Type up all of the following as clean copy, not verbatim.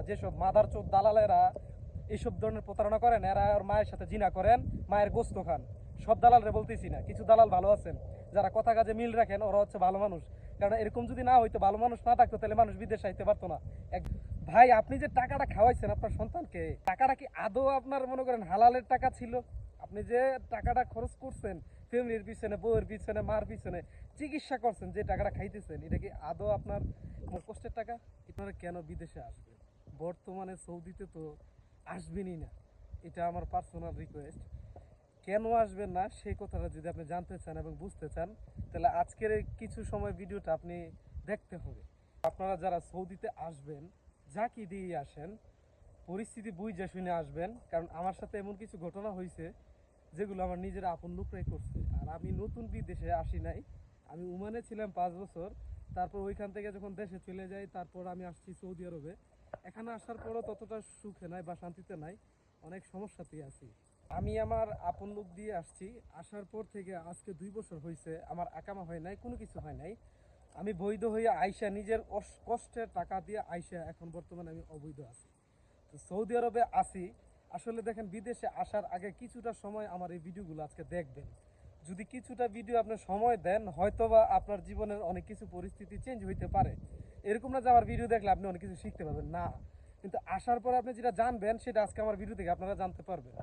যেসব মাদার চোদ দালালেরা এইসব ধরনের প্রতারণা করেন, এরা ওর মায়ের সাথে জিনা করেন, মায়ের গোস্ত খান। সব দালালরে বলতেছি না, কিছু দালাল ভালো আছেন যারা কথা কাজে মিল রাখেন, ওরা হচ্ছে ভালো মানুষ। কারণ এরকম যদি না হইতো, ভালো মানুষ না থাকতো, তাহলে মানুষ বিদেশে আইতে পারতো না। ভাই, আপনি যে টাকাটা খাওয়াইছেন আপনার সন্তানকে, টাকাটা কি আদৌ আপনার মনে করেন হালালের টাকা ছিল? আপনি যে টাকাটা খরচ করছেন ফ্যামিলির পিছনে, বউয়ের পিছনে, মার পিছনে, চিকিৎসা করছেন, যে টাকাটা খাইতেছেন, এটা কি আদৌ আপনার কষ্টের টাকা? আপনারা কেন বিদেশে আসবেন? বর্তমানে সৌদিতে তো আসবেনই না, এটা আমার পার্সোনাল রিকোয়েস্ট। কেন আসবেন না সেই কথাটা যদি আপনি জানতে চান এবং বুঝতে চান, তাহলে আজকের এই কিছু সময় ভিডিওটা আপনি দেখতে হবে। আপনারা যারা সৌদিতে আসবেন, যা কি দিয়ে আসেন, পরিস্থিতি বুঝে শুনে আসবেন। কারণ আমার সাথে এমন কিছু ঘটনা হয়েছে যেগুলো আমার নিজের আপন লোকরাই করছে। আর আমি নতুন বিদেশে আসি নাই, আমি ওমানে ছিলাম 5 বছর। তারপর ওইখান থেকে যখন দেশে চলে যাই, তারপর আমি আসছি সৌদি আরবে। এখানে আসার পরও ততটা সুখে নাই বা শান্তিতে নাই, অনেক সমস্যাতেই আছি। আমি আমার আপন লোক দিয়ে আসছি। আসার পর থেকে আজকে 2 বছর হয়েছে, আমার একামা হয় নাই, কোনো কিছু হয় নাই। আমি বৈধ হয়ে আইসা, নিজের কষ্টের টাকা দিয়ে আইসা এখন বর্তমানে আমি অবৈধ আছি। তো সৌদি আরবে আসি। আসলে দেখেন, বিদেশে আসার আগে কিছুটা সময় আমার এই ভিডিওগুলো আজকে দেখবেন। যদি কিছুটা ভিডিও আপনি সময় দেন, হয়তোবা আপনার জীবনের অনেক কিছু পরিস্থিতি চেঞ্জ হইতে পারে। এরকম না যে আমার ভিডিও দেখলে আপনি অনেক কিছু শিখতে পারবেন, না। কিন্তু আসার পরে আপনি যেটা জানবেন, সেটা আজকে আমার ভিডিও থেকে আপনারা জানতে পারবেন।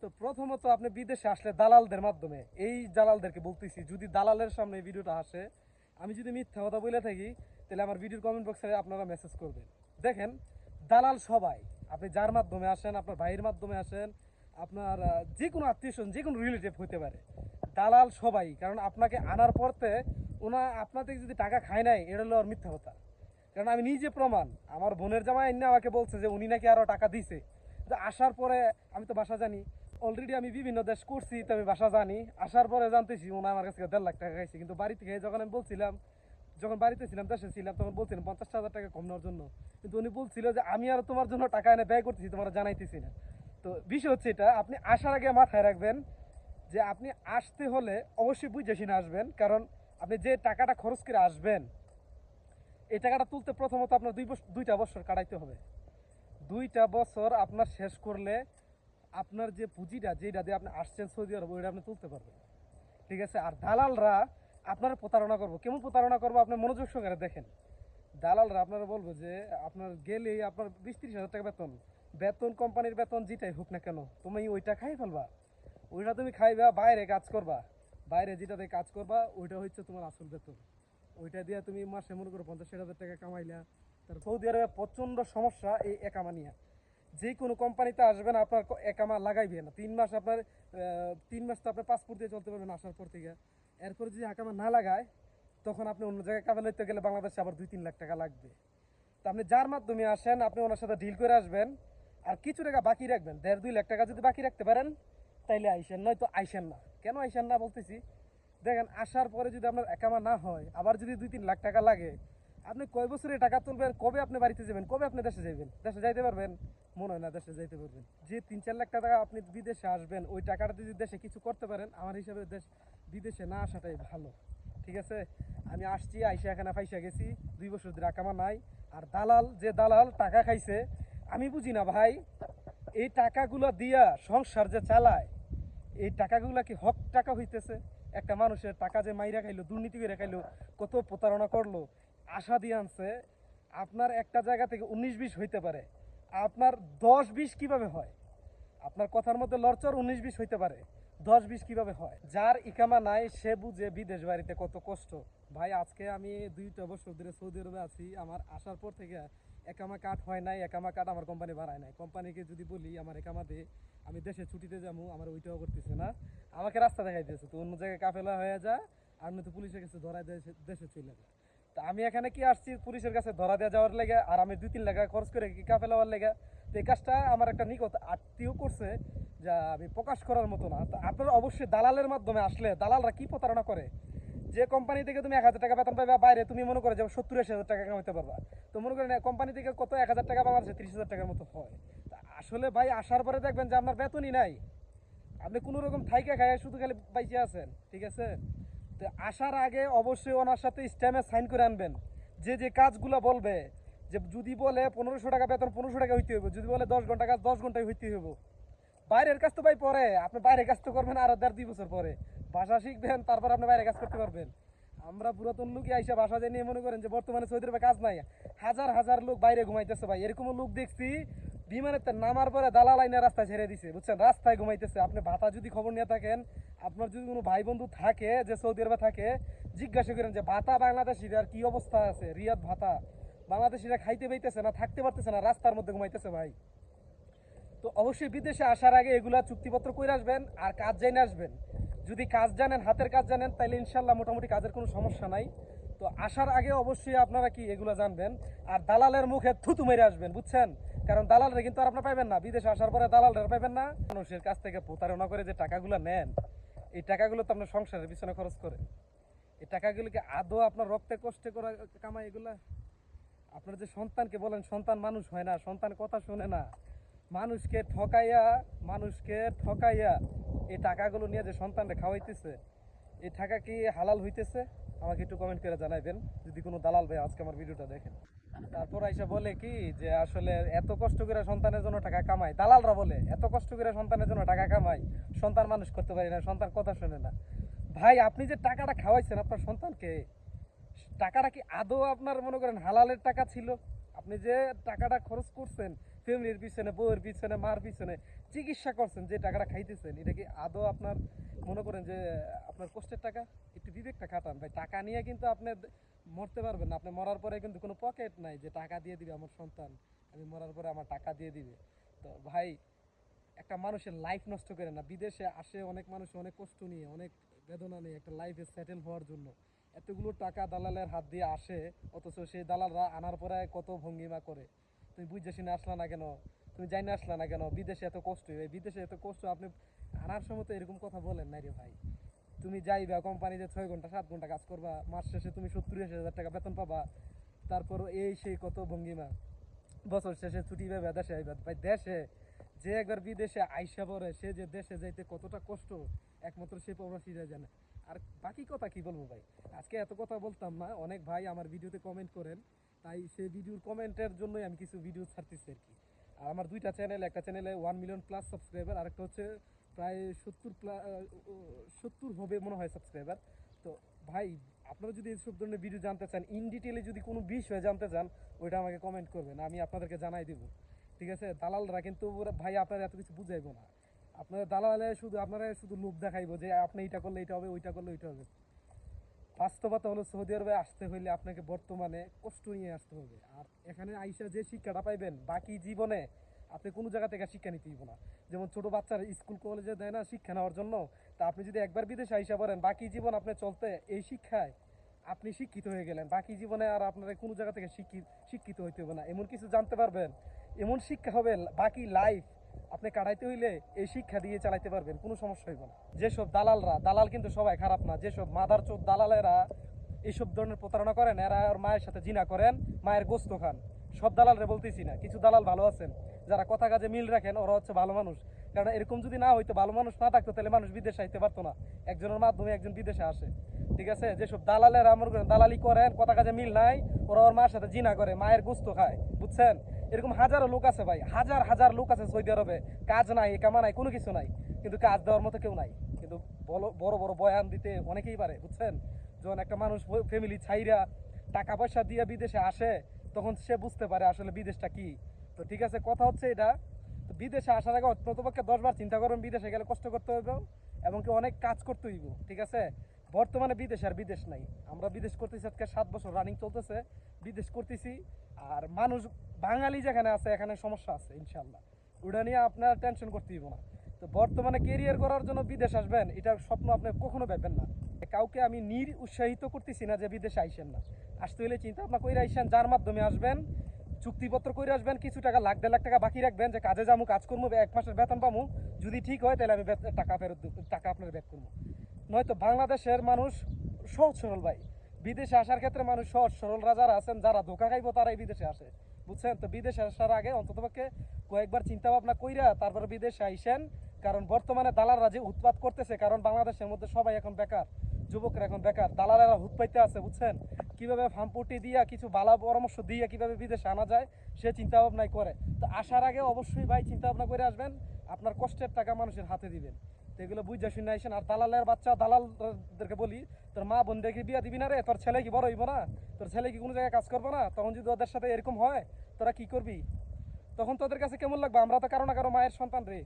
তো প্রথমত, আপনি বিদেশে আসলে দালালদের মাধ্যমে, এই দালালদেরকে বলতেছি, যদি দালালের সামনে এই ভিডিওটা আসে, আমি যদি মিথ্যা কথা বলে থাকি, তাহলে আমার ভিডিওর কমেন্ট বক্সে আপনারা মেসেজ করবেন। দেখেন, দালাল সবাই, আপনি যার মাধ্যমে আসেন, আপনার ভাইয়ের মাধ্যমে আসেন, আপনার যে কোনো আত্মীয়স্বজন, যে কোনো রিলেটিভ হতে পারে, দালাল সবাই। কারণ আপনাকে আনার পরতে আপনার থেকে যদি টাকা খায় নাই, এটা হলো আর মিথ্যা কথা। কারণ আমি নিজে প্রমাণ, আমার বোনের জামাই এনে আমাকে বলছে যে উনি নাকি আরও টাকা দিছে। তো আসার পরে আমি তো বাসা জানি, অলরেডি আমি বিভিন্ন দেশ করছি, তো আমি বাসা জানি। আসার পরে জানতেছি উনি আমার কাছে 1.5 লাখ টাকা খাইছে। কিন্তু বাড়ি থেকে যখন আমি বলছিলাম, যখন বাড়িতে ছিলাম, দেশে ছিলাম, তখন বলছিলাম 50,000 টাকা কম নেওয়ার জন্য। কিন্তু উনি বলছিল যে আমি আর তোমার জন্য টাকা এনে ব্যয় করতেছি, তোমার জানাইতেছি না। তো বিষয় হচ্ছে এটা, আপনি আসার আগে মাথায় রাখবেন যে আপনি আসতে হলে অবশ্যই বুঝে শুনে আসবেন। কারণ আপনি যে টাকাটা খরচ করে আসবেন, এই টাকাটা তুলতে প্রথমত আপনার 2টা বছর কাটাইতে হবে। 2টা বছর আপনার শেষ করলে আপনার যে পুঁজিটা, যেটা দিয়ে আপনি আসছেন সৌদি আরব, ওইটা আপনি তুলতে পারবেন। ঠিক আছে? আর দালালরা আপনার প্রতারণা করবো। কেমন প্রতারণা করবো, আপনি মনোযোগ সহকারে দেখেন। দালালরা আপনারা বলবো যে আপনার গেলেই আপনার 20-30 হাজার টাকা বেতন, বেতন কোম্পানির বেতন যেটাই হোক না কেন, তুমি ওইটা খাই ফেলবা। ওইটা তুমি খাইবা, বাইরে কাজ করবা, বাইরে যেটাতে কাজ করবা, ওইটা হচ্ছে তোমার আসল বেতন। ওইটা দিয়ে তুমি মাসে মনে করো 50-60 হাজার টাকা কামাইলা। তার সৌদি আরবে প্রচণ্ড সমস্যা এই একামা নিয়ে। যে কোনো কোম্পানিতে আসবেন, আপনার একামা লাগাইবে না 3 মাস। আপনার 3 মাস তো আপনার পাসপোর্ট দিয়ে চলতে পারবেন আসার পর থেকে। এরপরে যদি একামা না লাগায়, তখন আপনি অন্য জায়গায় কাজে লইতে গেলে বাংলাদেশে আবার 2-3 লাখ টাকা লাগবে। তো আপনি যার মাধ্যমে আসেন, আপনি ওনার সাথে ডিল করে আসবেন। আর কিছু টাকা বাকি রাখবেন, 1.5-2 লাখ টাকা যদি বাকি রাখতে পারেন, তাইলে আইসেন, নয়তো আইসেন না। কেন আইসেন না বলতেছি, দেখেন, আসার পরে যদি আপনার একামা না হয়, আবার যদি 2-3 লাখ টাকা লাগে, আপনি কয় বছরে টাকা তুলবেন, কবে আপনি বাড়িতে যাবেন, কবে আপনি দেশে যাবেন? দেশে যাইতে পারবেন? মনে হয় না দেশে যাইতে পারবেন। যে 3-4 লাখ টাকা আপনি বিদেশে আসবেন, ওই টাকাটা যদি দেশে কিছু করতে পারেন, আমার হিসাবে বিদেশে না আসাটাই ভালো। ঠিক আছে? আমি আসছি, আইসা এখানে ফাইসা গেছি, 2 বছর ধরে একামা নাই। আর দালাল, যে দালাল টাকা খাইছে, আমি বুঝি না ভাই, এই টাকাগুলো দিয়া সংসার যে চালায়, এই টাকাগুলো কি হক টাকা হইতেছে? একটা মানুষের টাকা যে মাইরা খাইলো, দুর্নীতি করে খাইলো, কত প্রতারণা করলো, আশা দিয়ে আনছে। আপনার একটা জায়গা থেকে 19-20 হইতে পারে, আপনার 10-20 কিভাবে হয়? আপনার কথার মধ্যে লড়চড় 19-20 হইতে পারে, 10-20 কিভাবে হয়? যার ইকামা নাই সে বুঝে বিদেশ বাড়িতে কত কষ্ট। ভাই, আজকে আমি 2টা বছর ধরে সৌদি আরবে আছি। আমার আসার পর থেকে একামা কাট হয় নাই, একামা কাট আমার কোম্পানি বাড়ায় নাই। কোম্পানিকে যদি বলি আমার একামা দে, আমি দেশে ছুটিতে যাবো, আমার ওইটাও করতেছে না। আমাকে রাস্তা দেখাই দিয়েছে, তো অন্য জায়গায় কাফেলা হয়ে যা, আর নয়তো পুলিশের কাছে ধরায় দেশে চলে যায়। তা আমি এখানে কি আসছি পুলিশের কাছে ধরা দেওয়া যাওয়ার লেগে, আর আমি 2-3 লাখ খরচ করে কি কাফেলা হওয়ার লেগে? তো এই কাজটা আমার একটা নিকট আত্মীয় করছে, যা আমি প্রকাশ করার মতো না। তো আপনারা অবশ্যই দালালের মাধ্যমে আসলে, দালালরা কি প্রতারণা করে, যে কোম্পানি থেকে তুমি 1,000 টাকা বেতন পাইবা, বাইরে তুমি মনে করো যে 70-80 হাজার টাকা কামাইতে পারবা। তো মনে করেন কোম্পানি থেকে কত 1,000 টাকা, বাংলাদেশে 30,000 টাকার মতো হয়। তা আসলে ভাই, আসার পরে দেখবেন যে আপনার বেতনই নাই, আপনি কোনো রকম থাইকা খাইয়া শুধু খালি পাইছে আছেন। ঠিক আছে? তো আসার আগে অবশ্যই ওনার সাথে স্ট্যাম্পে সাইন করে আনবেন, যে যে কাজগুলো বলবে, যে যদি বলে 1500 টাকা বেতন 1500 টাকা হইতে হবে, যদি বলে 10 ঘন্টা কাজ 10 ঘন্টায় হইতে হবে। বাইরের কাজ তো ভাই পরে, আপনি বাইরের কাজ তো করবেন আরো 1.5-2 বছর পরে, ভাষা শিখবেন তারপর আপনি বাইরে কাজ করতে পারবেন। আমরা পুরাতন লোকই আইসা ভাষা জানিয়ে মনে করেন যে বর্তমানে সৌদি আরবে কাজ নাই, হাজার হাজার লোক বাইরে ঘুমাইতেছে ভাই। এরকম লোক দেখছি বিমানের নামার পরে দালাল আইনে রাস্তায় ছেড়ে দিছে, বুঝছেন, রাস্তায় ঘুমাইতেছে। আপনি ভাতা যদি খবর নিয়ে থাকেন, আপনার যদি কোনো ভাই বন্ধু থাকে যে সৌদি আরবে থাকে, জিজ্ঞাসা করেন যে ভাতা বাংলাদেশির আর কি অবস্থা আছে, রিয়াদ ভাতা বাংলাদেশিরা খাইতে পাইতেছে না, থাকতে পারতেছে না, রাস্তার মধ্যে ঘুমাইতেছে ভাই। তো অবশ্যই বিদেশে আসার আগে এগুলা চুক্তিপত্র করে আসবেন আর কাজ জেনে আসবেন। যদি কাজ জানেন, হাতের কাজ জানেন, তাহলে ইনশাল্লাহ মোটামুটি কাজের কোনো সমস্যা নাই। তো আসার আগে অবশ্যই আপনারা কি এগুলো জানবেন, আর দালালের মুখে থুতু মেরে আসবেন, বুঝছেন, কারণ দালালরা কিন্তু আর আপনার পাইবেন না। বিদেশে আসার পরে দালালরা পাইবেন না। মানুষের কাছ থেকে প্রতারণা করে যে টাকাগুলো নেন, এই টাকাগুলো তো আপনার সংসারের পিছনে খরচ করে। এই টাকাগুলোকে আদৌ আপনার রক্তে কষ্টে করা কামাই এগুলা? আপনার যে সন্তানকে বলেন সন্তান মানুষ হয় না, সন্তান কথা শুনে না, মানুষকে ঠকাইয়া এই টাকাগুলো নিয়ে যে সন্তানকে খাওয়াইতেছে, এই টাকা কি হালাল হইতেছে? আমাকে একটু কমেন্ট করে জানাইবেন যদি কোনো দালাল ভাই আজকে আমার ভিডিওটা দেখেন। তারপর আইসা বলে কি যে আসলে এত কষ্ট করে সন্তানের জন্য টাকা কামাই, দালালরা বলে এত কষ্ট করে সন্তানের জন্য টাকা কামাই, সন্তান মানুষ করতে পারি না, সন্তান কথা শুনে না। ভাই আপনি যে টাকাটা খাওয়াইছেন আপনার সন্তানকে, টাকাটা কি আদৌ আপনার মনে করেন হালালের টাকা ছিল? আপনি যে টাকাটা খরচ করছেন ফ্যামিলির পিছনে, বউয়ের পিছনে, মার পিছনে, চিকিৎসা করছেন, যে টাকাটা খাইতেছেন, এটা কি আদৌ আপনার মনে করেন যে আপনার কষ্টের টাকা? একটু বিবেকটা খাটান ভাই। টাকা নিয়ে কিন্তু আপনি মরতে পারবেন না। আপনি মরার পরে কিন্তু কোনো পকেট নাই যে টাকা দিয়ে দিবে আমার সন্তান, আমি মরার পরে আমার টাকা দিয়ে দিবে। তো ভাই একটা মানুষের লাইফ নষ্ট করে না। বিদেশে আসে অনেক মানুষ অনেক কষ্ট নিয়ে, অনেক বেদনা নিয়ে একটা লাইফে সেটেল হওয়ার জন্য এতগুলো টাকা দালালের হাত দিয়ে আসে, অথচ সেই দালালরা আনার পরে কত ভঙ্গিমা করে। তুমি বুঝে শুনে আসলা না কেন, তুমি যাই না আসলা না কেন, বিদেশে এত কষ্ট, এই বিদেশে এত কষ্ট, আপনি আনার সময় তো এরকম কথা বলেন নাই রে ভাই। তুমি যাইবা কোম্পানিতে 6 ঘন্টা 7 ঘন্টা কাজ করবা, মাস শেষে তুমি 70-80 হাজার টাকা বেতন পাবা, তারপর এই সেই কত ভঙ্গিমা, বছর শেষে ছুটি পাবে, দেশে আইবা ভাই। দেশে যে একবার বিদেশে আইসা পড়ে, সে যে দেশে যাইতে কতটা কষ্ট একমাত্র সে প্রবাসীরা জানে। আর বাকি কথা কি বলবো ভাই, আজকে এত কথা বলতাম না। অনেক ভাই আমার ভিডিওতে কমেন্ট করেন, তাই সেই ভিডিওর কমেন্টের জন্যই আমি কিছু ভিডিও ছাড়তেছি আর কি। আর আমার দুইটা চ্যানেল, একটা চ্যানেলে 1 মিলিয়ন প্লাস সাবস্ক্রাইবার, আরেকটা হচ্ছে প্রায় 70 হবে মনে হয় সাবস্ক্রাইবার। তো ভাই আপনারা যদি এইসব ধরনের ভিডিও জানতে চান, ইন ডিটেলে যদি কোনো বিষয় জানতে চান, ওইটা আমাকে কমেন্ট করবেন, আমি আপনাদেরকে জানাই দেবো। ঠিক আছে? দালালরা কিন্তু ভাই আপনার এত কিছু বুঝাইবো না। আপনাদের দালালে শুধু আপনারা শুধু লোভ দেখাইবো যে আপনি এটা করলে এটা হবে, ওইটা করলে ওইটা হবে। বাস্তবতা হলো সৌদি আরবে আসতে হইলে আপনাকে বর্তমানে কষ্ট নিয়ে আসতে হবে। আর এখানে আইসা যে শিক্ষাটা পাইবেন, বাকি জীবনে আপনি কোনো জায়গা থেকে শিক্ষা নিতে হইব না। যেমন ছোট বাচ্চারা স্কুল কলেজে দেয় না শিক্ষা নেওয়ার জন্য, তা আপনি যদি একবার বিদেশে আইসা পড়েন, বাকি জীবন আপনি চলতে এই শিক্ষায় আপনি শিক্ষিত হয়ে গেলেন। বাকি জীবনে আর আপনার কোনো জায়গা থেকে শিক্ষিত হইতে হবে না। এমন কিছু জানতে পারবেন, এমন শিক্ষা হবে, বাকি লাইফ আপনি কাটাইতে হইলে এই শিক্ষা দিয়ে চালাইতে পারবেন, কোনো সমস্যা হইব না। যেসব দালালরা, দালাল কিন্তু সবাই খারাপ না, যেসব মাদার চোদ দালালেরা এইসব ধরনের প্রতারণা করেন, এরা ওর মায়ের সাথে জিনা করেন, মায়ের গোস্ত খান। সব দালালরে বলতেছি না, কিছু দালাল ভালো আছেন যারা কথা কাজে মিল রাখেন, ওরা হচ্ছে ভালো মানুষ। কারণ এরকম যদি না হইতো, ভালো মানুষ না থাকতো, তাহলে মানুষ বিদেশে আইতে পারতো না। একজনের মাধ্যমে একজন বিদেশে আসে। ঠিক আছে? যেসব দালালেরা মনে করেন দালালি করেন, কথা কাজে মিল নাই, ওরা ওর মায়ের সাথে জিনা করে, মায়ের গোস্ত খায়, বুঝছেন? এরকম হাজারো লোক আছে ভাই, হাজার হাজার লোক আছে সৌদি আরবে, কাজ নাই, কামা নাই, কোনো কিছু নাই, কিন্তু কাজ দেওয়ার মতো কেউ নাই। কিন্তু বড় বড় বয়ান দিতে অনেকেই পারে, বুঝছেন? যখন একটা মানুষ ফ্যামিলি ছাইরা টাকা পয়সা দিয়ে বিদেশে আসে, তখন সে বুঝতে পারে আসলে বিদেশটা কি। তো ঠিক আছে, কথা হচ্ছে এটা। তো বিদেশে আসার আগে অন্ততপক্ষে 10 বার চিন্তা করবেন, বিদেশে গেলে কষ্ট করতে হইব এবং কি অনেক কাজ করতে হইব। ঠিক আছে? বর্তমানে বিদেশ আর বিদেশ নাই, আমরা বিদেশ করতেছি আজকে 7 বছর রানিং চলতেছে, বিদেশ করতেছি। আর মানুষ বাঙালি যেখানে আছে এখানে সমস্যা আছে ইনশাল্লাহ, ওটা নিয়ে আপনার টেনশন করতে হইব না। তো বর্তমানে কেরিয়ার করার জন্য বিদেশ আসবেন, এটার স্বপ্ন আপনি কখনো ভাববেন না। কাউকে আমি উৎসাহিত করতেছি না যে বিদেশে আইসেন না, আসতে হলে চিন্তা ভাবনা করে আইসেন, যার মাধ্যমে আসবেন চুক্তিপত্র করে আসবেন, কিছু টাকা, লাখ 1.5 লাখ টাকা বাকি রাখবেন যে কাজে যাবো, কাজ করবো, 1 মাসের বেতন পাবো, যদি ঠিক হয় তাহলে আমি টাকা ফেরত টাকা আপনার ব্যাক করবো। নয়তো বাংলাদেশের মানুষ সহজ সরল ভাই, বিদেশে আসার ক্ষেত্রে মানুষ সহজ সরলরা যারা আছেন, যারা ধোকা খাইবো তারাই বিদেশে আসে, বুঝছেন? তো বিদেশে আসার আগে অন্ততপক্ষে কয়েকবার চিন্তা ভাবনা কইরা তারপরে বিদেশে আইসেন। কারণ বর্তমানে দালালরা যে উৎপাত করতেছে, কারণ বাংলাদেশের মধ্যে সবাই এখন বেকার, যুবকরা এখন বেকার, দালালেরা হুত পাইতে আছে, বুঝছেন? কিভাবে ফার্মপট্টি দিয়া কিছু বালা পরামর্শ দিয়ে কিভাবে বিদেশে আনা যায় সে চিন্তা ভাবনাই করে। তো আসার আগে অবশ্যই ভাই চিন্তা ভাবনা করে আসবেন, আপনার কষ্টের টাকা মানুষের হাতে দিবেন। তো এগুলো বুঝা শুনে আইসেন। আর দালালের বাচ্চা দালালদেরকে বলি, তোর মা বোনদেরকে বিয়া দিবি না রে, তোর ছেলে কি বড় হইব না, তোর ছেলে কি কোনো জায়গায় কাজ করবো না, তখন যদি ওদের সাথে এরকম হয় তোরা কি করবি? তখন তোদের কাছে কেমন লাগবে? আমরা তো কারো না কারো মায়ের সন্তান রে,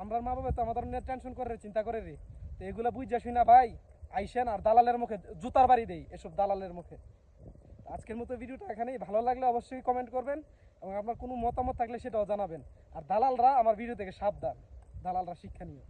আমরা মা বাবা তো আমাদের নিয়ে টেনশন করে রে, চিন্তা করে রে। তো এগুলো বুঝা শুনা ভাই আইসেন, আর দালালের মুখে জুতার বাড়ি দেই এসব দালালের মুখে। আজকের মতো ভিডিওটা এখানেই, ভালো লাগলে অবশ্যই কমেন্ট করবেন এবং আপনার কোনো মতামত থাকলে সেটাও জানাবেন। আর দালালরা আমার ভিডিও থেকে সাবধান, দালালরা শিক্ষা নিয়ে।